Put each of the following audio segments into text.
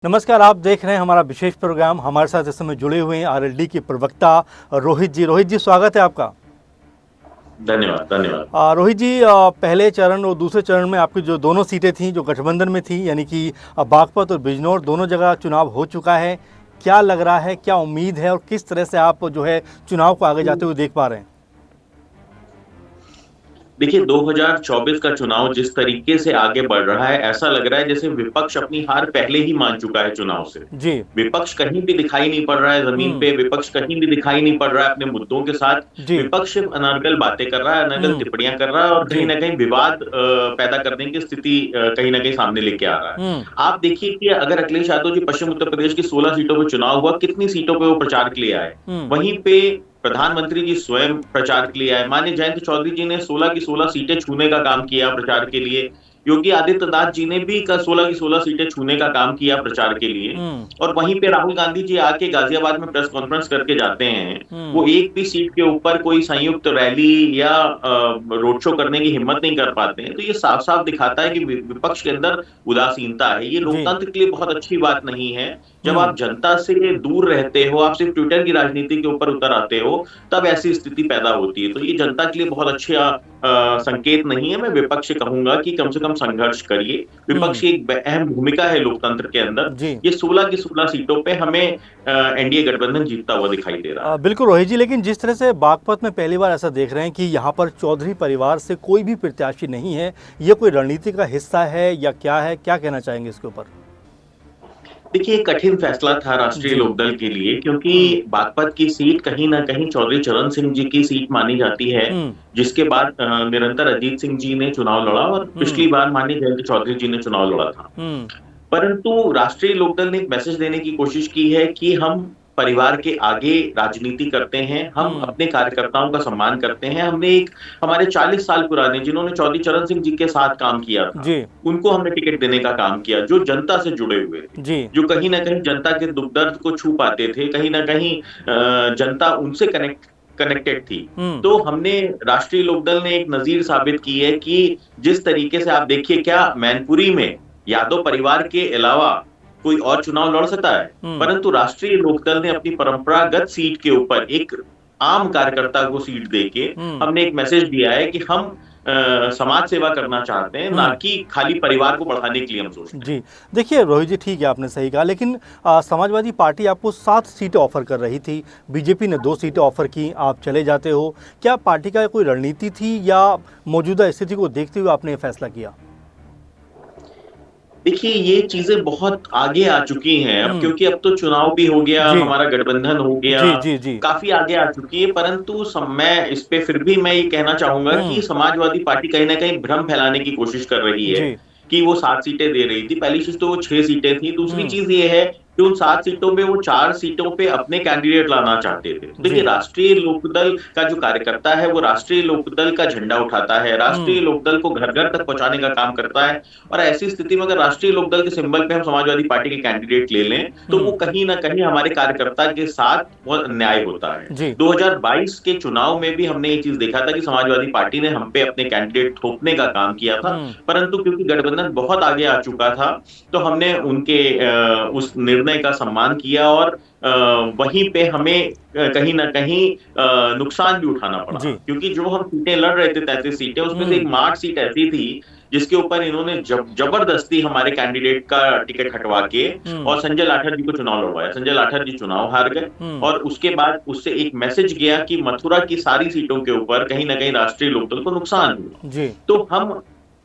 नमस्कार, आप देख रहे हैं हमारा विशेष प्रोग्राम। हमारे साथ इस समय जुड़े हुए हैं आरएलडी के प्रवक्ता रोहित जी। रोहित जी, स्वागत है आपका। धन्यवाद धन्यवाद। रोहित जी, पहले चरण और दूसरे चरण में आपकी जो दोनों सीटें थीं जो गठबंधन में थी, यानी कि बागपत और बिजनौर, दोनों जगह चुनाव हो चुका है। क्या लग रहा है, क्या उम्मीद है और किस तरह से आप जो है चुनाव को आगे जाते हुए देख पा रहे हैं? देखिए, 2024 का चुनाव जिस तरीके से आगे बढ़ रहा है, ऐसा लग रहा है जैसे विपक्ष अपनी हार पहले ही मान चुका है चुनाव से। जी। विपक्ष कहीं भी दिखाई नहीं पड़ रहा है जमीन पे, विपक्ष कहीं भी दिखाई नहीं पड़ रहा है अपने मुद्दों के साथ। जी। विपक्ष सिर्फ अनर्गल बातें कर रहा है, अनर्गल टिप्पणियां कर रहा है और कहीं जी। ना कहीं विवाद पैदा करने की स्थिति कहीं ना कहीं सामने लेके आ रहा है। आप देखिए कि अगर अखिलेश यादव जी पश्चिम उत्तर प्रदेश की 16 सीटों पर चुनाव हुआ, कितनी सीटों पर वो प्रचार के लिए आए। वहीं पे प्रधानमंत्री जी स्वयं प्रचार के लिए आए। माननीय जयंत चौधरी जी ने 16 की 16 सीटें छूने का काम किया प्रचार के लिए। योगी आदित्यनाथ जी ने भी 16 की 16 सीटें छूने का काम किया प्रचार के लिए। और वहीं पे राहुल गांधी जी आके गाजियाबाद में प्रेस कॉन्फ्रेंस करके जाते हैं। वो एक भी सीट के ऊपर कोई संयुक्त रैली या रोड शो करने की हिम्मत नहीं कर पाते हैं। तो ये साफ साफ दिखाता है कि विपक्ष के अंदर उदासीनता है। ये लोकतंत्र के लिए बहुत अच्छी बात नहीं है। जब आप जनता से दूर रहते हो, आप सिर्फ ट्विटर की राजनीति के ऊपर उतर आते हो, तब ऐसी स्थिति पैदा होती है। तो ये जनता के लिए बहुत अच्छा संकेत नहीं है। मैं विपक्ष से कहूंगा कि कम से कम संघर्ष करिए। विपक्ष की एक अहम भूमिका है लोकतंत्र के अंदर। ये 16 की 16 सीटों पे हमें एनडीए गठबंधन जीतता हुआ दिखाई दे रहा है। बिल्कुल रोहित जी, लेकिन जिस तरह से बागपत में पहली बार ऐसा देख रहे हैं कि यहाँ पर चौधरी परिवार से कोई भी प्रत्याशी नहीं है, ये कोई रणनीति का हिस्सा है या क्या है, क्या कहना चाहेंगे इसके ऊपर? देखिए, कठिन फैसला था राष्ट्रीय लोकदल के लिए, क्योंकि बागपत की सीट कहीं ना कहीं चौधरी चरण सिंह जी की सीट मानी जाती है, जिसके बाद निरंतर अजीत सिंह जी ने चुनाव लड़ा और पिछली बार माननीय जयंत चौधरी जी ने चुनाव लड़ा था। परंतु राष्ट्रीय लोकदल ने एक मैसेज देने की कोशिश की है कि हम परिवार के आगे राजनीति करते हैं, हम अपने कार्यकर्ताओं का सम्मान करते हैं। हमने एक हमारे 40 साल पुराने, जिन्होंने चौधरी चरण सिंह जी के साथ काम किया था, उनको हमने टिकट देने का काम किया, जो जनता से जुड़े हुए थे, जो कहीं ना कहीं जनता के दुख दर्द को छू पाते थे, कहीं ना कहीं जनता उनसे कनेक्टेड थी। तो हमने राष्ट्रीय लोकदल ने एक नजीर साबित की है कि जिस तरीके से आप देखिए, क्या मैनपुरी में यादव परिवार के अलावा कोई और चुनाव लड़ सकता है? परंतु राष्ट्रीय लोकदल ने अपनी परंपरागत सीट के ऊपर एक आम कार्यकर्ता को सीट देके हमने एक मैसेज दिया है कि हम समाज सेवा करना चाहते हैं, ना कि खाली परिवार को बढ़ाने के लिए हम सोचते हैं। जी, देखिए रोहित जी, ठीक है, आपने सही कहा, लेकिन समाजवादी पार्टी आपको 7 सीटें ऑफर कर रही थी, बीजेपी ने 2 सीटें ऑफर की, आप चले जाते हो। क्या पार्टी का कोई रणनीति थी या मौजूदा स्थिति को देखते हुए आपने फैसला किया? देखिए, ये चीजें बहुत आगे आ चुकी हैं अब, क्योंकि अब तो चुनाव भी हो गया, हमारा गठबंधन हो गया, काफी आगे आ चुकी है। परंतु मैं इस पे फिर भी मैं ये कहना चाहूंगा कि समाजवादी पार्टी कहीं ना कहीं भ्रम फैलाने की कोशिश कर रही है कि वो 7 सीटें दे रही थी। पहली चीज तो वो 6 सीटें थी। दूसरी चीज ये है कि उन 7 सीटों में वो 4 सीटों पे अपने कैंडिडेट लाना चाहते थे। देखिए, राष्ट्रीय लोकदल का जो कार्यकर्ता है वो राष्ट्रीय लोकदल का झंडा उठाता है, राष्ट्रीय लोकदल को घर घर तक पहुंचाने का काम करता है। और ऐसी स्थिति में अगर राष्ट्रीय लोकदल के सिंबल पे हम समाजवादी पार्टी के कैंडिडेट ले लें, तो वो कहीं ना कहीं हमारे कार्यकर्ता के साथ बहुत अन्याय होता है। 2022 के चुनाव में भी हमने ये चीज देखा था कि समाजवादी पार्टी ने हम पे अपने कैंडिडेट थोपने का काम किया था, परंतु क्योंकि गठबंधन बहुत आगे आ चुका था, तो हमने उनके उस निर्णय का सम्मान किया और वहीं पे हमें कहीं ना कहीं नुकसान भी उठाना पड़ा, क्योंकि जो हम सीटें लड़ रहे थे 33 सीटें, उसमें से एक मार्च सीट ऐसी थी जिसके ऊपर इन्होंने जबरदस्ती हमारे कैंडिडेट का टिकट हटवा के और संजय लाठर जी को चुनाव लड़वाया। संजय लाठर जी चुनाव हार गए और उसके बाद उससे एक मैसेज गया कि मथुरा की सारी सीटों के ऊपर कहीं ना कहीं राष्ट्रीय लोकदल को नुकसान हुआ। तो हम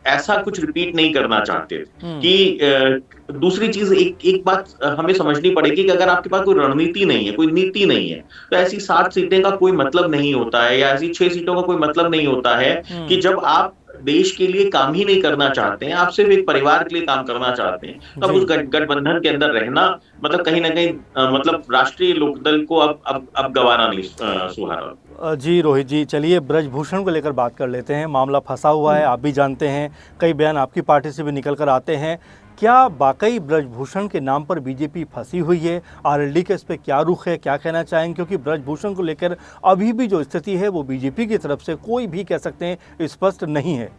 ऐसा कुछ रिपीट नहीं करना चाहते कि दूसरी चीज, एक बात हमें समझनी पड़ेगी कि अगर आपके पास कोई रणनीति नहीं है, कोई नीति नहीं है, तो ऐसी 7 सीटें का कोई मतलब नहीं होता है, या ऐसी 6 सीटों का कोई मतलब नहीं होता है कि जब आप देश के लिए काम ही नहीं करना चाहते हैं, आप सिर्फ एक परिवार के लिए काम करना चाहते हैं, तब उस गठबंधन के अंदर रहना मतलब कहीं ना कहीं मतलब राष्ट्रीय लोकदल को अब गंवाना नहीं सुहाना। जी रोहित जी, चलिए ब्रजभूषण को लेकर बात कर लेते हैं। मामला फंसा हुआ है, आप भी जानते हैं, कई बयान आपकी पार्टी से भी निकल कर आते हैं। क्या वाकई ब्रजभूषण के नाम पर बीजेपी फंसी हुई है? आरएलडी का इस पे क्या रुख है, क्या कहना चाहेंगे? क्योंकि ब्रजभूषण को लेकर अभी भी जो स्थिति है वो बीजेपी की तरफ से कोई भी कह सकते हैं स्पष्ट नहीं है।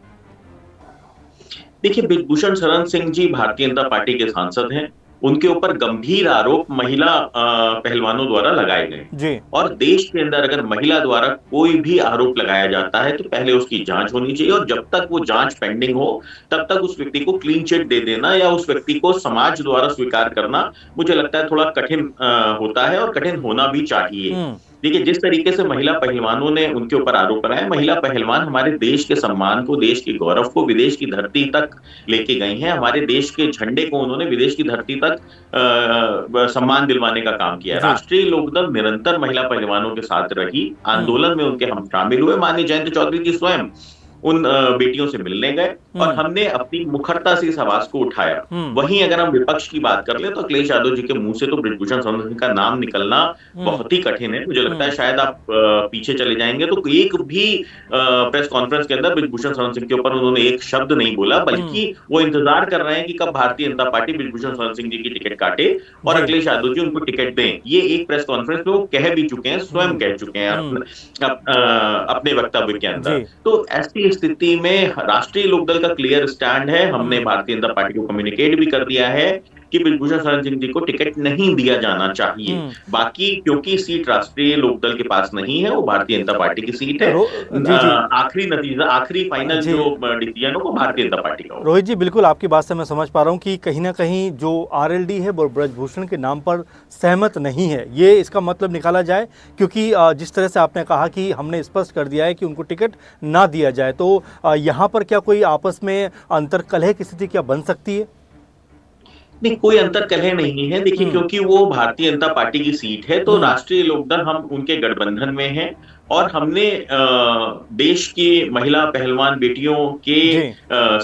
देखिए, ब्रजभूषण शरण सिंह जी भारतीय जनता पार्टी के सांसद हैं। उनके ऊपर गंभीर आरोप महिला पहलवानों द्वारा लगाए गए जी। और देश के अंदर अगर महिला द्वारा कोई भी आरोप लगाया जाता है तो पहले उसकी जांच होनी चाहिए, और जब तक वो जांच पेंडिंग हो तब तक उस व्यक्ति को क्लीन चिट दे देना या उस व्यक्ति को समाज द्वारा स्वीकार करना मुझे लगता है थोड़ा कठिन होता है और कठिन होना भी चाहिए। देखिए, जिस तरीके से महिला पहलवानों ने उनके ऊपर आरोप लगाए, महिला पहलवान हमारे देश के सम्मान को, देश के गौरव को विदेश की धरती तक लेके गई हैं। हमारे देश के झंडे को उन्होंने विदेश की धरती तक सम्मान दिलवाने का काम किया। राष्ट्रीय लोकदल निरंतर महिला पहलवानों के साथ रही, आंदोलन में उनके हम शामिल हुए। माननीय जयंत चौधरी जी स्वयं उन बेटियों से मिलने गए और हमने अपनी मुखरता से इस आवाज को उठाया। वहीं अगर हम विपक्ष की बात कर ले तो अखिलेश यादव जी के मुंह से तो बृजभूषण शरण सिंह का नाम निकलना बहुत ही कठिन है। मुझे लगता है शायद आप पीछे चले जाएंगे तो एक भी प्रेस कॉन्फ्रेंस के अंदर बृजभूषण शरण सिंह के ऊपर उन्होंने एक शब्द नहीं बोला, बल्कि वो इंतजार कर रहे हैं कि कब भारतीय जनता पार्टी बृजभूषण शरण सिंह जी की टिकट काटे और अखिलेश यादव जी उनको टिकट दें। ये एक प्रेस कॉन्फ्रेंस में वो कह भी चुके हैं, स्वयं कह चुके हैं अपने वक्तव्य के अंदर। तो ऐसी स्थिति में राष्ट्रीय लोकदल का क्लियर स्टैंड है, हमने भारतीय जनता पार्टी को कम्युनिकेट भी कर दिया है कि बृजभूषण शरण सिंह जी को टिकट नहीं दिया जाना चाहिए। बाकी क्योंकि सीट राष्ट्रीय लोकदल के पास नहीं है, वो भारतीय जनता पार्टी की सीट है। आखिरी नतीजा, आखिरी फाइनल जो डिसीजन हो वो भारतीय जनता पार्टी का हो। रोहित जी, बिल्कुल आपकी बात से मैं समझ पा रहा हूँ कि कहीं ना कहीं जो आरएलडी है वो बृजभूषण के नाम पर सहमत नहीं है, ये इसका मतलब निकाला जाए, क्योंकि जिस तरह से आपने कहा कि हमने स्पष्ट कर दिया है कि उनको टिकट ना दिया जाए, तो यहाँ पर क्या कोई आपस में अंतर्कलह की स्थिति क्या बन सकती है? नहीं, कोई अंतर कलह नहीं है। देखिए, क्योंकि वो भारतीय जनता पार्टी की सीट है तो राष्ट्रीय लोकदल हम उनके गठबंधन में हैं और हमने देश की महिला पहलवान बेटियों के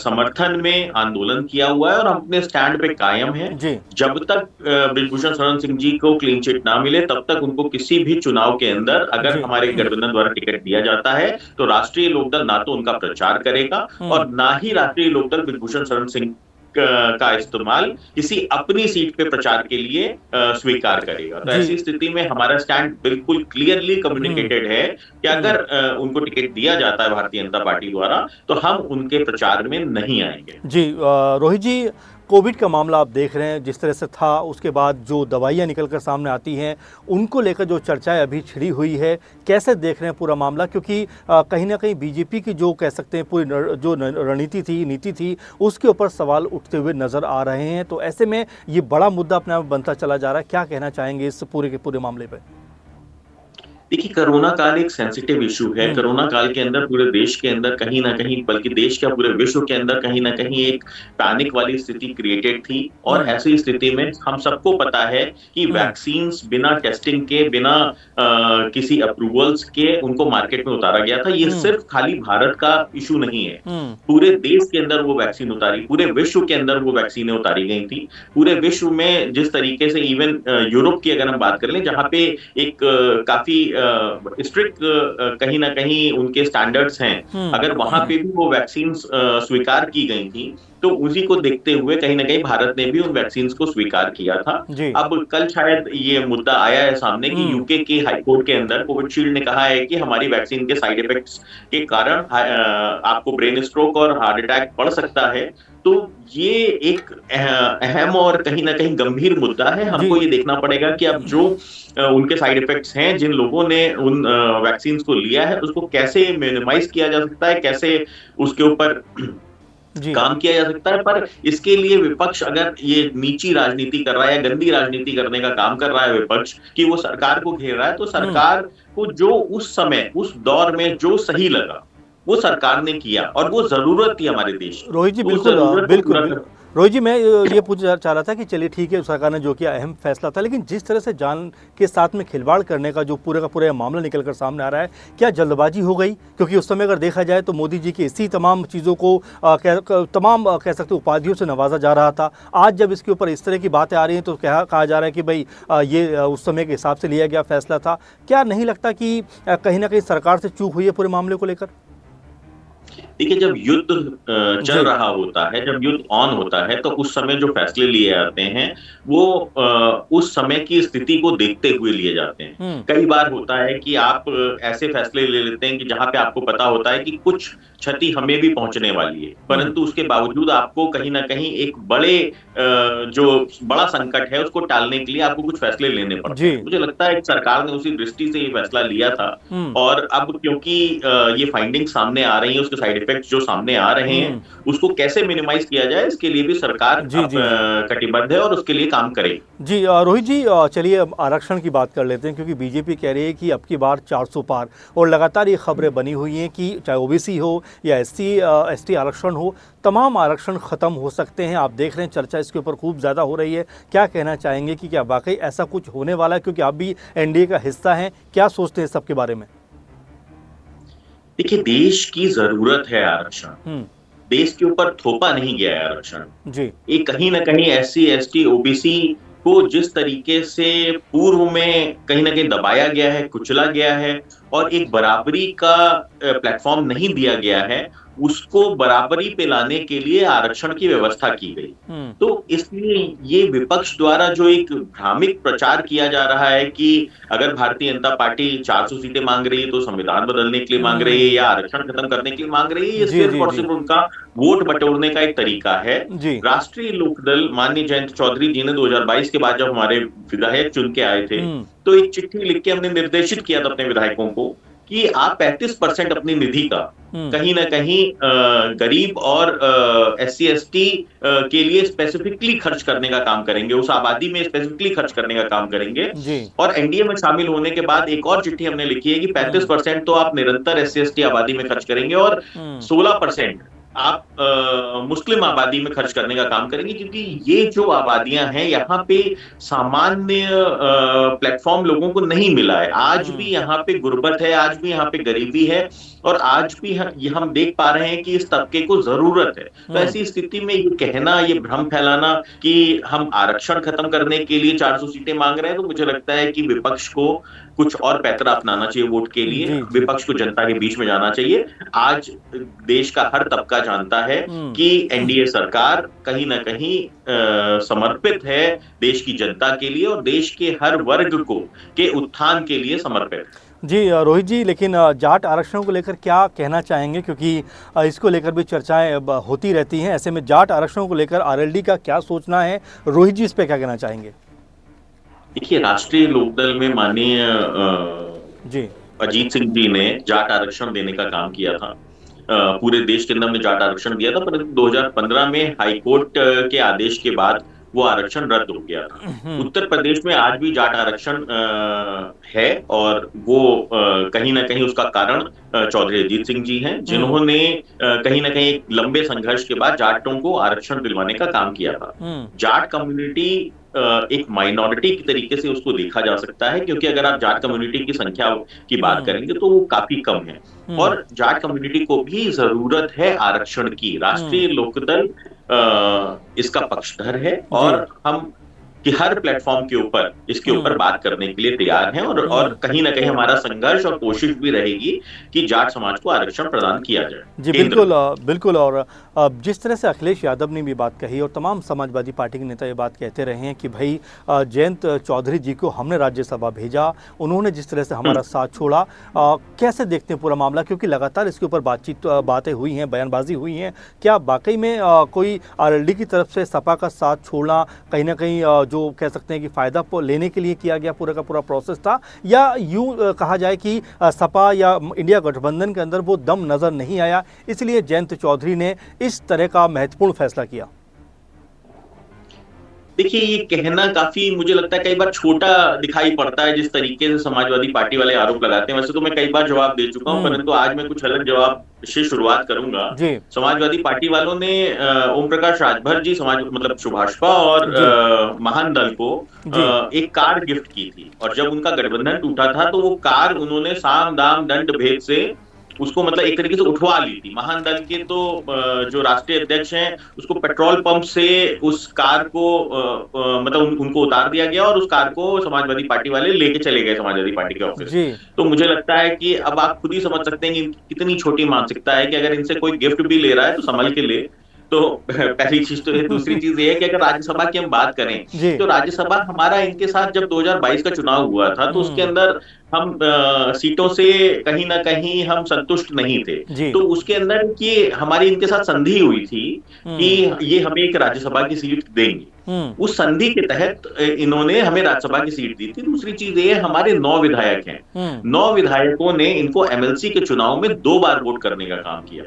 समर्थन में आंदोलन किया हुआ है और हम अपने स्टैंड पे कायम हैं। जब तक बृजभूषण शरण सिंह जी को क्लीन चिट ना मिले तब तक उनको किसी भी चुनाव के अंदर अगर हमारे गठबंधन द्वारा टिकट दिया जाता है तो राष्ट्रीय लोकदल ना तो उनका प्रचार करेगा और ना ही राष्ट्रीय लोकदल बृजभूषण शरण सिंह का इस्तेमाल किसी अपनी सीट पे प्रचार के लिए स्वीकार करेगा। तो ऐसी स्थिति में हमारा स्टैंड बिल्कुल क्लियरली कम्युनिकेटेड है कि अगर उनको टिकट दिया जाता है भारतीय जनता पार्टी द्वारा तो हम उनके प्रचार में नहीं आएंगे। जी रोहित जी, कोविड का मामला आप देख रहे हैं जिस तरह से था, उसके बाद जो दवाइयाँ निकलकर सामने आती हैं उनको लेकर जो चर्चाएं अभी छिड़ी हुई है, कैसे देख रहे हैं पूरा मामला? क्योंकि कहीं ना कहीं बीजेपी की जो कह सकते हैं पूरी जो रणनीति थी, नीति थी, उसके ऊपर सवाल उठते हुए नज़र आ रहे हैं। तो ऐसे में ये बड़ा मुद्दा अपने आप बनता चला जा रहा है, क्या कहना चाहेंगे इस पूरे के पूरे मामले पर? देखिए, कोरोना काल एक सेंसिटिव इशू है। कोरोना काल के अंदर पूरे देश के अंदर कहीं ना कहीं, बल्कि देश के पूरे विश्व के अंदर कहीं ना कहीं एक पैनिक वाली स्थिति क्रिएटेड थी और ऐसी स्थिति में हम सबको पता है कि वैक्सीन्स बिना टेस्टिंग के, बिना किसी अप्रूवल्स के उनको मार्केट में उतारा गया था। ये सिर्फ खाली भारत का इशू नहीं है, पूरे देश के अंदर वो वैक्सीन उतारी, पूरे विश्व के अंदर वो वैक्सीनें उतारी गई थी। पूरे विश्व में जिस तरीके से, इवन यूरोप की अगर हम बात कर लें जहां पे एक काफी स्ट्रिक्ट कहीं ना कहीं उनके स्टैंडर्ड्स हैं, अगर वहां पे भी वो वैक्सीन स्वीकार की गई थी तो उसी को देखते हुए कहीं ना कहीं भारत ने भी उन वैक्सीन को स्वीकार किया था। अब कल शायद ये मुद्दा आया है सामने कि यूके के हाईकोर्ट के अंदर कोविशील्ड ने कहा है कि हमारी वैक्सीन के साइड इफेक्ट्स के कारण आपको ब्रेन स्ट्रोक और हार्ट अटैक बढ़ सकता है। तो ये एक अहम और कहीं ना कहीं गंभीर मुद्दा है। हमको ये देखना पड़ेगा कि अब जो उनके साइड इफेक्ट्स हैं, जिन लोगों ने उन वैक्सीन को लिया है, उसको कैसे मिनिमाइज किया जा सकता है, कैसे उसके ऊपर काम किया जा सकता है। पर इसके लिए विपक्ष अगर ये नीची राजनीति कर रहा है या गंदी राजनीति करने का काम कर रहा है विपक्ष, कि वो सरकार को घेर रहा है, तो सरकार को जो उस समय, उस दौर में जो सही लगा वो सरकार ने किया और वो जरूरत थी हमारे देश। रोहित जी, बिल्कुल रोहित जी, मैं ये पूछना चाह रहा था कि चलिए ठीक है, सरकार ने जो किया अहम फैसला था, लेकिन जिस तरह से जान के साथ में खिलवाड़ करने का जो पूरे का पूरा मामला निकल कर सामने आ रहा है, क्या जल्दबाजी हो गई? क्योंकि उस समय अगर देखा जाए तो मोदी जी की इसी तमाम चीज़ों को तमाम कह सकते उपाधियों से नवाजा जा रहा था। आज जब इसके ऊपर इस तरह की बातें आ रही हैं तो क्या कहा जा रहा है कि भाई ये उस समय के हिसाब से लिया गया फैसला था? क्या नहीं लगता कि कहीं ना कहीं सरकार से चूक हुई है पूरे मामले को लेकर? देखिए, जब युद्ध चल रहा होता है, जब युद्ध ऑन होता है, तो उस समय जो फैसले लिए जाते हैं वो उस समय की स्थिति को देखते हुए लिए जाते हैं। कई बार होता है कि आप ऐसे फैसले ले लेते हैं कि जहां पे आपको पता होता है कि कुछ क्षति हमें भी पहुंचने वाली है, परंतु उसके बावजूद आपको कहीं ना कहीं एक जो बड़ा संकट है उसको टालने के लिए आपको कुछ फैसले लेने पड़ते हैं। मुझे लगता है कि सरकार ने उसी दृष्टि से ये फैसला लिया था, और अब क्योंकि ये फाइंडिंग सामने आ रही है, उसके साइड इफेक्ट्स जो सामने आ रहे हैं, उसको कैसे मिनिमाइज किया जाए इसके लिए भी सरकार कटिबद्ध है और उसके लिए काम करेगी। जी रोहित जी, चलिए अब आरक्षण की बात कर लेते हैं, क्योंकि बीजेपी कह रही है कि अब की बार 400 पार, और लगातार ये खबरें बनी हुई हैं कि चाहे ओबीसी हो या एसटी आरक्षण हो, तमाम आरक्षण खत्म हो सकते हैं। आप देख रहे हैं चर्चा इसके ऊपर खूब ज़्यादा हो रही है। क्या कहना चाहेंगे कि क्या वाकई ऐसा कुछ होने वाला है, क्योंकि आप भी एनडीए का हिस्सा हैं, क्या सोचते हैं सबके बारे में? देखिए, देश की जरूरत है आरक्षण, देश के ऊपर थोपा नहीं गया है आरक्षण जी। ये कहीं ना कहीं SC ST OBC को जिस तरीके से पूर्व में कहीं ना कहीं दबाया गया है, कुचला गया है, और एक बराबरी का प्लेटफॉर्म नहीं दिया गया है, उसको बराबरी पे लाने के लिए आरक्षण की व्यवस्था की गई। तो इसलिए ये विपक्ष द्वारा जो एक भ्रामिक प्रचार किया जा रहा है कि अगर भारतीय जनता पार्टी 400 सीटें मांग रही है तो संविधान बदलने के लिए मांग रही है या आरक्षण खत्म करने के लिए मांग रही है, ये सिर्फ और सिर्फ उनका वोट बटोरने का एक तरीका है। राष्ट्रीय लोकदल माननीय जयंत चौधरी जी ने 2022 के बाद जब हमारे विधायक चुन के आए थे, तो एक चिट्ठी लिख के हमने निर्देशित किया था अपने विधायकों को कि आप 35% अपनी निधि का कहीं ना कहीं गरीब और SC ST के लिए स्पेसिफिकली खर्च करने का काम करेंगे, उस आबादी में स्पेसिफिकली खर्च करने का काम करेंगे। और एनडीए में शामिल होने के बाद एक और चिट्ठी हमने लिखी है कि 35% तो आप निरंतर SC ST आबादी में खर्च करेंगे और 16% आप मुस्लिम आबादी में खर्च करने का काम करेंगे, क्योंकि ये जो आबादियां हैं यहाँ पे सामान्य प्लेटफॉर्म लोगों को नहीं मिला है। आज भी यहाँ पे गुर्बत है, आज भी यहाँ पे गरीबी है, और आज भी हम देख पा रहे हैं कि इस तबके को जरूरत है। तो ऐसी स्थिति में ये कहना, ये भ्रम फैलाना कि हम आरक्षण खत्म करने के लिए 400 सीटें मांग रहे हैं, तो मुझे लगता है कि विपक्ष को कुछ और पैतरा अपनाना चाहिए वोट के लिए। विपक्ष को जनता के बीच में जाना चाहिए। आज देश का हर तबका जानता है कि एनडीए सरकार कहीं ना कहीं समर्पित है देश की जनता के लिए और देश के हर वर्ग के उत्थान के लिए समर्पित। जी रोहित जी, लेकिन जाट आरक्षण को लेकर क्या कहना चाहेंगे, क्योंकि इसको लेकर भी चर्चाएं होती रहती हैं। ऐसे में जाट आरक्षण को लेकर आरएलडी का क्या सोचना है, रोहित जी इस पे क्या कहना चाहेंगे? देखिए, राष्ट्रीय लोकदल में माननीय अजीत सिंह जी ने जाट आरक्षण देने का काम किया था। पूरे देश के अंदर में जाट आरक्षण दिया था, परंतु 2015 में हाईकोर्ट के आदेश के बाद वो आरक्षण रद्द हो गया था। उत्तर प्रदेश में आज भी जाट आरक्षण है, और वो कहीं ना कहीं उसका कारण चौधरी अजीत सिंह जी हैं, जिन्होंने कहीं ना कहीं एक लंबे संघर्ष के बाद जाटों को आरक्षण दिलवाने का काम किया था। जाट कम्युनिटी एक माइनॉरिटी की तरीके से उसको देखा जा सकता है, क्योंकि अगर आप जाट कम्युनिटी की संख्या की बात करेंगे तो वो काफी कम है, और जाट कम्युनिटी को भी जरूरत है आरक्षण की। राष्ट्रीय लोकदल इसका पक्षधर है, और हम कि हर प्लेटफॉर्म के ऊपर इसके ऊपर बात करने के लिए तैयार हैं, और कहीं ना कहीं हमारा संघर्ष और कोशिश भी रहेगी कि जाट समाज को आरक्षण प्रदान किया जाए। जी बिल्कुल बिल्कुल। और जिस तरह से अखिलेश यादव ने भी बात कही और तमाम समाजवादी पार्टी के नेता ये बात कहते रहे हैं कि भाई जयंत चौधरी जी को हमने राज्यसभा भेजा, उन्होंने जिस तरह से हमारा साथ छोड़ा, कैसे देखते हैं पूरा मामला, क्योंकि लगातार इसके ऊपर बातें हुई हैं, बयानबाजी हुई हैं। क्या वाकई में कोई आरएलडी की तरफ से सपा का साथ छोड़ना कहीं ना कहीं जो कह सकते हैं कि फ़ायदा लेने के लिए किया गया पूरा का पूरा प्रोसेस था, या यूं कहा जाए कि सपा या इंडिया गठबंधन के अंदर वो दम नज़र नहीं आया, इसलिए जयंत चौधरी ने इस तरह का महत्वपूर्ण फैसला किया? देखिए, ये कहना काफी मुझे लगता है कई बार छोटा दिखाई पड़ता है, जिस तरीके से समाजवादी पार्टी वाले आरोप लगाते हैं। वैसे तो मैं कई बार जवाब दे चुका हूं, परंतु आज मैं कुछ अलग जवाब से शुरुआत करूंगा। समाजवादी पार्टी वालों ने ओम प्रकाश राजभर जी मतलब सुभाषपा और महान दल को एक कार गिफ्ट की थी, और जब उनका गठबंधन टूटा था तो वो कार उन्होंने साम दाम दंड भेद से उसको मतलब एक तरीके से उठवा ली थी। महान दल के तो जो राष्ट्रीय अध्यक्ष हैं उसको पेट्रोल पंप से उस कार को मतलब उनको उतार दिया गया और उस कार को समाजवादी पार्टी वाले लेके चले गए समाजवादी पार्टी के ऑफिस। तो मुझे लगता है कि अब आप खुद ही समझ सकते हैं कि कितनी छोटी मानसिकता है कि अगर इनसे कोई गिफ्ट भी ले रहा है तो संभल के ले। तो पहली चीज तो ये, दूसरी चीज ये है कि अगर राज्यसभा की हम बात करें तो राज्यसभा हमारा इनके साथ जब 2022 का चुनाव हुआ था तो उसके अंदर हम सीटों से कहीं ना कहीं हम संतुष्ट नहीं थे। तो उसके अंदर कि हमारी इनके साथ संधि हुई थी कि ये हमें एक राज्यसभा की सीट देंगे। उस संधि के तहत इन्होंने हमें राज्यसभा की सीट दी थी। दूसरी चीज ये, हमारे 9 विधायक हैं, 9 विधायकों ने इनको एमएलसी के चुनाव में 2 बार वोट करने का काम किया।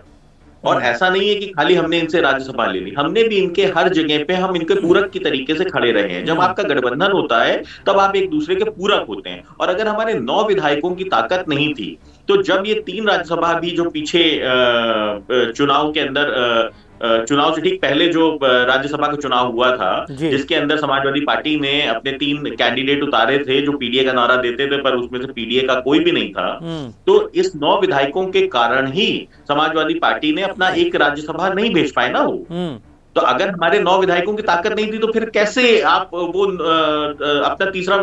और ऐसा नहीं है कि खाली हमने इनसे राज्यसभा ले ली, हमने भी इनके हर जगह पे हम इनके पूरक की तरीके से खड़े रहे हैं। जब आपका गठबंधन होता है तब आप एक दूसरे के पूरक होते हैं। और अगर हमारे 9 विधायकों की ताकत नहीं थी तो जब ये 3 राज्यसभा भी जो पीछे चुनाव के अंदर चुनाव से ठीक पहले जो राज्यसभा का चुनाव हुआ था जिसके अंदर समाजवादी पार्टी ने अपने 3 कैंडिडेट उतारे थे जो पीडीए का नारा देते थे, पर उसमें से पीडीए का कोई भी नहीं था। तो इस 9 विधायकों के कारण ही समाजवादी पार्टी ने अपना एक राज्यसभा नहीं भेज पाए ना वो। तो अगर हमारे 9 विधायकों की ताकत नहीं थी तो फिर कैसे आप वो अपना तीसरा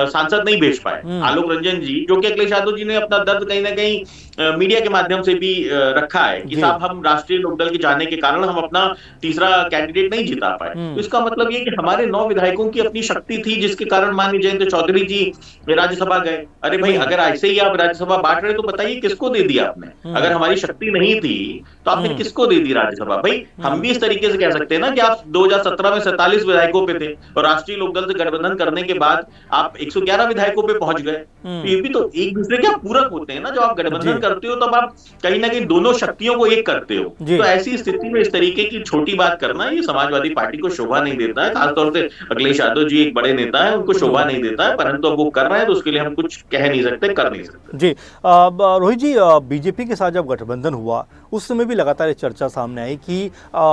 सांसद नहीं भेज पाए। आलोक रंजन जी, जो कि अखिलेश यादव जी ने अपना दर्द कहीं ना कहीं मीडिया के माध्यम से भी रखा है कि साहब हम राष्ट्रीय लोकदल के जाने के कारण हम अपना तीसरा कैंडिडेट नहीं जिता पाए। तो इसका मतलब ये कि हमारे 9 विधायकों की अपनी शक्ति थी जिसके कारण माननीय जयंत चौधरी जी राज्यसभा गए। अरे भाई, अगर ऐसे ही आप राज्यसभा बांट रहे तो बताइए किसको दे दिया आपने? अगर हमारी शक्ति नहीं थी तो आपने किसको दे दी राज्यसभा? भाई हम भी इस तरीके से कह सकते हैं ना कि आप 2017 में 47 विधायकों पे थे और राष्ट्रीय लोकदल से गठबंधन करने के बाद आप 111 विधायकों पे पहुंच गए। तो ये भी तो एक दूसरे के पूरक होते हैं ना। जब आप गठबंधन करते हो तब आप कहीं ना कहीं दोनों शक्तियों को एक करते हो। तो ऐसी स्थिति में इस तरीके की छोटी बात करना ये समाजवादी पार्टी को शोभा नहीं देता है। खासतौर से अखिलेश यादव जी एक बड़े नेता है, उनको शोभा नहीं देता है, परंतु अब वो कर रहे हैं तो उसके लिए हम कुछ कह नहीं सकते, कर नहीं सकते। जी रोहित जी, बीजेपी के साथ जब गठबंधन हुआ उस समय भी लगातार चर्चा सामने आई कि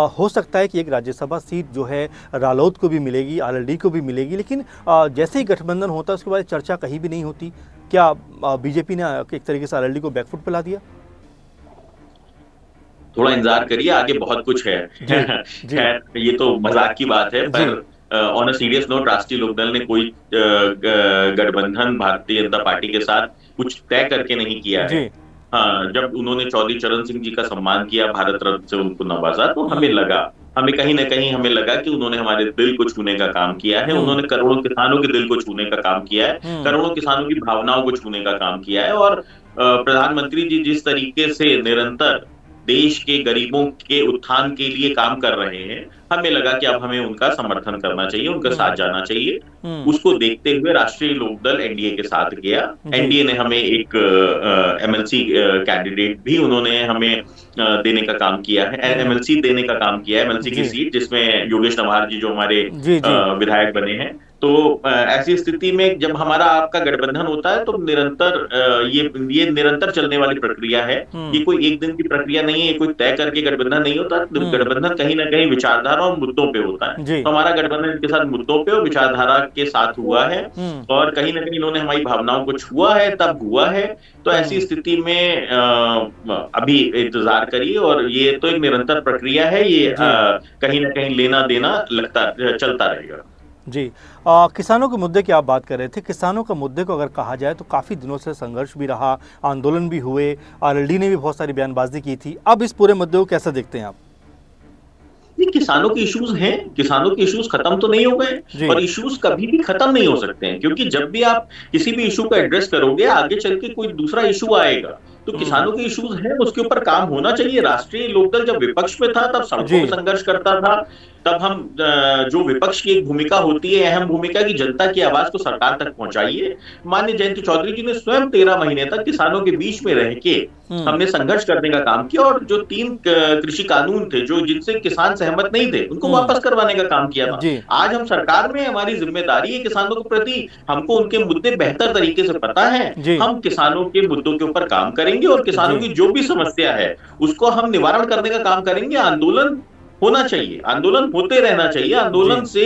हो सकता है कि एक राज्यसभा सीट जो है रालोद को भी मिलेगी, आरएलडी को भी मिलेगी, लेकिन जैसे ही गठबंधन होता है उसके बाद चर्चा कहीं भी नहीं होती। क्या बीजेपी ने एक तरीके से आरएलडी को बैकफुट पे ला दिया? थोड़ा इंतजार करिए, आगे बहुत कुछ है। खैर ये तो मजाक की बात है, पर ऑन अ सीरियस नोट राष्ट्रीय लोकदल ने कोई गठबंधन भारतीय जनता पार्टी के साथ कुछ तय करके नहीं किया है। हाँ, जब उन्होंने चौधरी चरण सिंह जी का सम्मान किया, भारत रत्न से उनको नवाजा, तो हमें कहीं ना कहीं हमें लगा कि उन्होंने हमारे दिल को छूने का काम किया है। उन्होंने करोड़ों किसानों के दिल को छूने का काम किया है, करोड़ों किसानों की भावनाओं को छूने का काम किया है। और प्रधानमंत्री जी जिस तरीके से निरंतर देश के गरीबों के उत्थान के लिए काम कर रहे हैं, हमें लगा कि अब हमें उनका समर्थन करना चाहिए, उनका साथ जाना चाहिए। उसको देखते हुए राष्ट्रीय लोकदल एनडीए के साथ गया। एनडीए ने हमें एक एमएलसी कैंडिडेट भी उन्होंने हमें देने का काम किया है, एमएलसी देने का काम किया है, एमएलसी की सीट, जिसमें योगेश नवार जी जो हमारे विधायक बने हैं। तो ऐसी स्थिति में जब हमारा आपका गठबंधन होता है तो निरंतर ये निरंतर चलने वाली प्रक्रिया है। ये कोई एक दिन की प्रक्रिया नहीं है, ये कोई तय करके गठबंधन नहीं होता। गठबंधन कहीं ना कहीं विचारधारा और मुद्दों पे होता है। तो हमारा गठबंधन इनके साथ मुद्दों पे और विचारधारा के साथ हुआ है और कहीं ना कहीं इन्होंने हमारी भावनाओं को छुआ है, तब हुआ है। तो ऐसी स्थिति में अभी इंतजार करिए, और ये तो एक निरंतर प्रक्रिया है, ये कहीं ना कहीं लेना देना चलता रहेगा। जी, किसानों के मुद्दे की आप बात कर रहे थे। किसानों का मुद्दे को अगर कहा जाए तो काफ़ी दिनों से संघर्ष भी रहा, आंदोलन भी हुए, आरएलडी ने भी बहुत सारी बयानबाजी की थी। अब इस पूरे मुद्दे को कैसे देखते हैं आप? किसानों के इश्यूज हैं, किसानों के इश्यूज खत्म तो नहीं हो गए और इश्यूज कभी भी खत्म नहीं हो सकते हैं, क्योंकि जब भी आप किसी भी इशू को एड्रेस करोगे आगे चल के कोई दूसरा इशू आएगा। तो किसानों के इश्यूज हैं, उसके ऊपर काम होना चाहिए। राष्ट्रीय लोकदल जब विपक्ष में था तब सड़कों में संघर्ष करता था, तब हम जो विपक्ष की एक भूमिका होती है, अहम भूमिका की जनता की आवाज को सरकार तक पहुंचाइए। माननीय जयंत चौधरी जी ने स्वयं 13 महीने तक किसानों के बीच में रह के हमने संघर्ष करने का काम किया और जो 3 कृषि कानून थे जो जिनसे किसान सहमत नहीं थे उनको वापस करवाने का काम किया था। आज हम सरकार में, हमारी जिम्मेदारी है किसानों के प्रति, हमको उनके मुद्दे बेहतर तरीके से पता है, हम किसानों के मुद्दों के ऊपर काम करेंगे और किसानों की जो भी समस्या है उसको हम निवारण करने का काम करेंगे। आंदोलन होना चाहिए, आंदोलन होते रहना चाहिए, आंदोलन से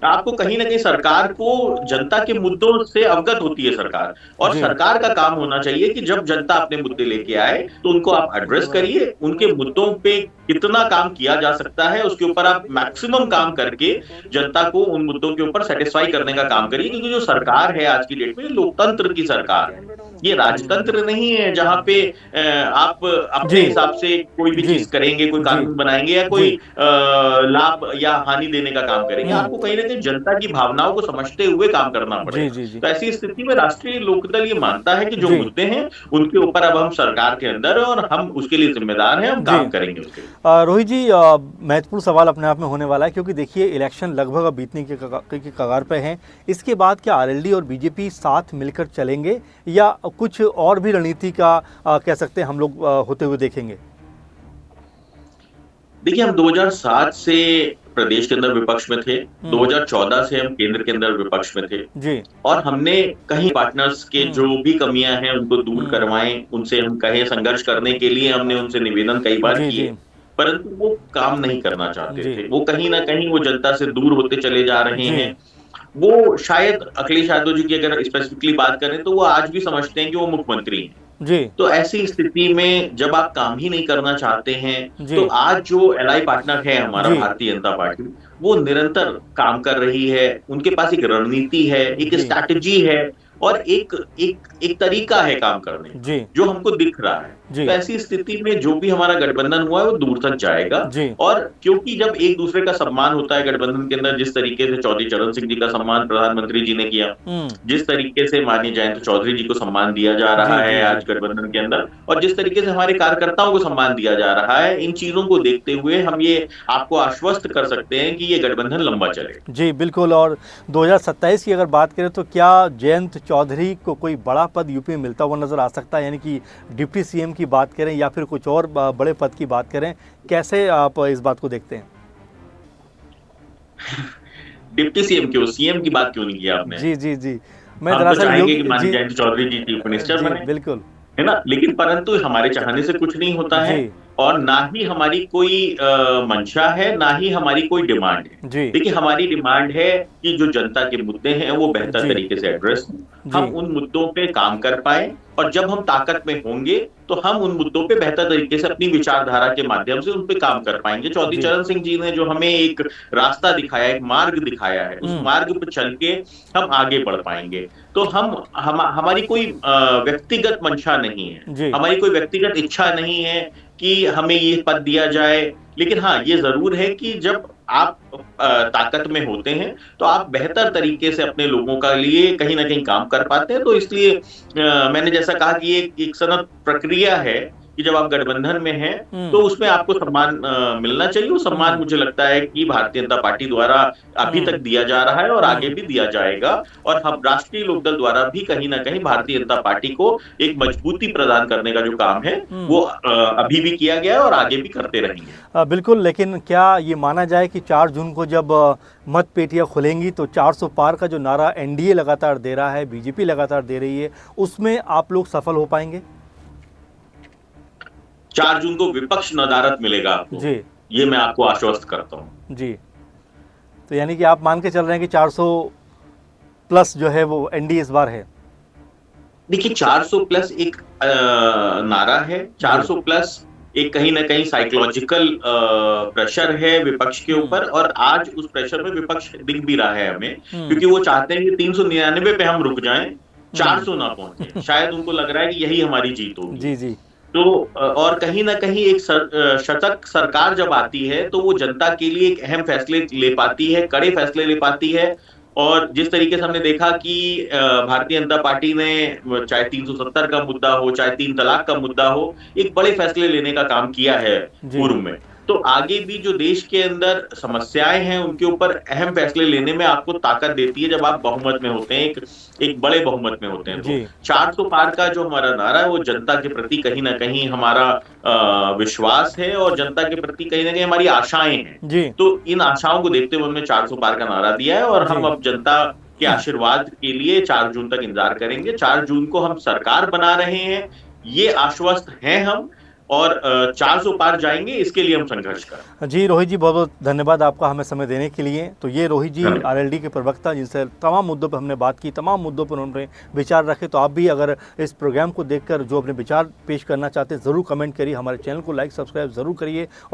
आपको कहीं ना कहीं सरकार को जनता के मुद्दों से अवगत होती है सरकार, और सरकार का काम होना चाहिए कि जब जनता अपने मुद्दे लेके आए तो उनको आप एड्रेस करिए, उनके मुद्दों पे कितना काम किया जा सकता है उसके ऊपर आप मैक्सिमम काम करके जनता को उन मुद्दों के ऊपर सेटिस्फाई करने का काम करिए। क्योंकि जो सरकार है आज की डेट में लोकतंत्र की सरकार है, ये राजतंत्र नहीं है जहां पे आप अपने हिसाब से कोई भी चीज करेंगे, कोई कानून बनाएंगे या कोई लाभ या हानि देने का काम करेंगे। आपको कहीं ना कहीं जनता की भावनाओं को समझते हुए काम करना पड़ेगा। तो ऐसी स्थिति में राष्ट्रीय लोकदल ये मानता है कि जो मुद्दे हैं उनके ऊपर अब हम सरकार के अंदर है और हम उसके लिए जिम्मेदार हैं, हम काम करेंगे उसके लिए। रोहित जी, महत्वपूर्ण सवाल अपने आप में होने वाला है, क्योंकि देखिए इलेक्शन लगभग अब बीतने के कगार पे हैं। इसके बाद क्या आरएलडी और बीजेपी साथ मिलकर चलेंगे या कुछ और भी रणनीति का कह सकते हैं हम लोग होते हुए देखेंगे? देखिए, हम 2007 से प्रदेश के अंदर विपक्ष में थे, 2014 से हम केंद्र के अंदर विपक्ष में थे जी। और हमने कहीं पार्टनर्स के जो भी कमियां हैं उनको दूर करवाएं, उनसे हम कहे संघर्ष करने के लिए हमने उनसे निवेदन कई बार किए, परंतु वो काम नहीं करना चाहते थे। वो कहीं ना कहीं वो जनता से दूर होते चले जा रहे हैं। वो शायद अखिलेश यादव जी की अगर स्पेसिफिकली बात करें तो वो आज भी समझते हैं कि वो मुख्यमंत्री हैं जी। तो ऐसी स्थिति में जब आप काम ही नहीं करना चाहते हैं तो आज जो एलआई पार्टनर है हमारा भारतीय जनता पार्टी, वो निरंतर काम कर रही है। उनके पास एक रणनीति है, एक स्ट्रैटेजी है और एक तरीका है काम करने जो हमको दिख रहा है। तो ऐसी स्थिति में जो भी हमारा गठबंधन हुआ है वो दूर तक जाएगा। और क्योंकि जब एक दूसरे का सम्मान होता है गठबंधन के अंदर, जिस तरीके से चौधरी चरण सिंह जी का सम्मान प्रधानमंत्री जी ने किया, जिस तरीके से माननीय जयंत चौधरी जी को सम्मान दिया जा रहा है आज गठबंधन के अंदर, और जिस तरीके से हमारे कार्यकर्ताओं को सम्मान दिया जा रहा है, इन चीजों को देखते हुए हम ये आपको आश्वस्त कर सकते हैं कि ये गठबंधन लंबा चलेगा। जी बिल्कुल। और 2027 की अगर बात करें तो क्या जयंत चौधरी को कोई बड़ा पद यूपी में मिलता हुआ नजर आ सकता है, यानी कि डिप्टी सीएम की बात करें या फिर कुछ और बड़े पद की बात करें? कैसे आप इस बात को देखते हैं? डिप्टी सीएम क्यों, सीएम की बात क्यों नहीं की आपने? जी जी जी, मैं दरअसल चाहेंगे कि माननीय जयंत चौधरी जी चीफ मिनिस्टर बने, बिल्कुल है ना, लेकिन परंतु हमारे चाहने से कुछ नहीं होता है और ना ही हमारी कोई मंशा है, ना ही हमारी कोई डिमांड है। देखिए, हमारी डिमांड है कि जो जनता के मुद्दे हैं वो बेहतर तरीके से एड्रेस हों, हम उन मुद्दों पे काम कर पाए, और जब हम ताकत में होंगे तो हम उन मुद्दों पे बेहतर तरीके से अपनी विचारधारा के माध्यम से उन पे काम कर पाएंगे। चौधरी चरण सिंह जी ने जो हमें एक रास्ता दिखाया, एक मार्ग दिखाया है, उस मार्ग पर चल के हम आगे बढ़ पाएंगे। तो हमारी कोई व्यक्तिगत मंशा नहीं है, हमारी कोई व्यक्तिगत इच्छा नहीं है कि हमें ये पद दिया जाए, लेकिन हाँ ये जरूर है कि जब आप ताकत में होते हैं तो आप बेहतर तरीके से अपने लोगों का लिए कहीं ना कहीं काम कर पाते हैं। तो इसलिए मैंने जैसा कहा कि एक सनद प्रक्रिया है कि जब आप गठबंधन में हैं तो उसमें आपको सम्मान मिलना चाहिए। वो सम्मान मुझे लगता है कि भारतीय जनता पार्टी द्वारा अभी तक दिया जा रहा है और आगे भी दिया जाएगा, और हम राष्ट्रीय लोकदल द्वारा भी कहीं ना कहीं भारतीय जनता पार्टी को एक मजबूती प्रदान करने का जो काम है वो अभी भी किया गया है और आगे भी करते रहेंगे। बिल्कुल। लेकिन क्या ये माना जाए कि 4 जून को जब मत पेटियां खुलेंगी तो 400 पार का जो नारा एनडीए लगातार दे रहा है, बीजेपी लगातार दे रही है, उसमें आप लोग सफल हो पाएंगे? 4 जून को विपक्ष नदारत मिलेगा आपको जी, ये मैं आपको आश्वस्त करता हूं जी। तो यानी कि आप मान के चल रहे हैं कि 400 प्लस जो है वो एनडीए इस बार है? देखिए, 400 प्लस एक नारा है, 400 प्लस एक कहीं ना कहीं साइकोलॉजिकल प्रेशर है विपक्ष के ऊपर, और आज उस प्रेशर में विपक्ष दिख भी रहा है हमें, क्योंकि वो चाहते हैं कि 399 पे हम रुक जाएं, 400 ना पहुंचे। शायद उनको लग रहा है कि यही हमारी जीत होगी। जी जी। तो और कहीं ना कहीं एक सशक्त सरकार जब आती है तो वो जनता के लिए एक अहम फैसले ले पाती है, कड़े फैसले ले पाती है। और जिस तरीके से हमने देखा कि भारतीय जनता पार्टी ने चाहे 370 का मुद्दा हो, चाहे 3 तलाक का मुद्दा हो, एक बड़े फैसले लेने का काम किया है पूर्व में। तो आगे भी जो देश के अंदर समस्याएं हैं उनके ऊपर अहम फैसले लेने में आपको ताकत देती है जब आप बहुमत में होते हैं, एक बड़े बहुमत में होते हैं। तो 400 पार का जो हमारा नारा है वो जनता के प्रति कहीं ना कहीं हमारा विश्वास है और जनता के प्रति कहीं ना कहीं हमारी आशाएं हैं। तो इन आशाओं को देखते हुए हमने 400 पार का नारा दिया है और हम अब जनता के आशीर्वाद के लिए 4 जून तक इंतजार करेंगे। 4 जून को हम सरकार बना रहे हैं, ये आश्वस्त हैं हम, और 400 पार जाएंगे, इसके लिए हम संघर्ष करें। जी रोहित जी, बहुत बहुत धन्यवाद आपका हमें समय देने के लिए। तो ये रोहित जी आरएलडी के प्रवक्ता, जिनसे तमाम मुद्दों पर हमने बात की, तमाम मुद्दों पर उन्होंने विचार रखे। तो आप भी अगर इस प्रोग्राम को देखकर जो अपने विचार पेश करना चाहते हैं ज़रूर कमेंट करिए, हमारे चैनल को लाइक सब्सक्राइब ज़रूर करिए।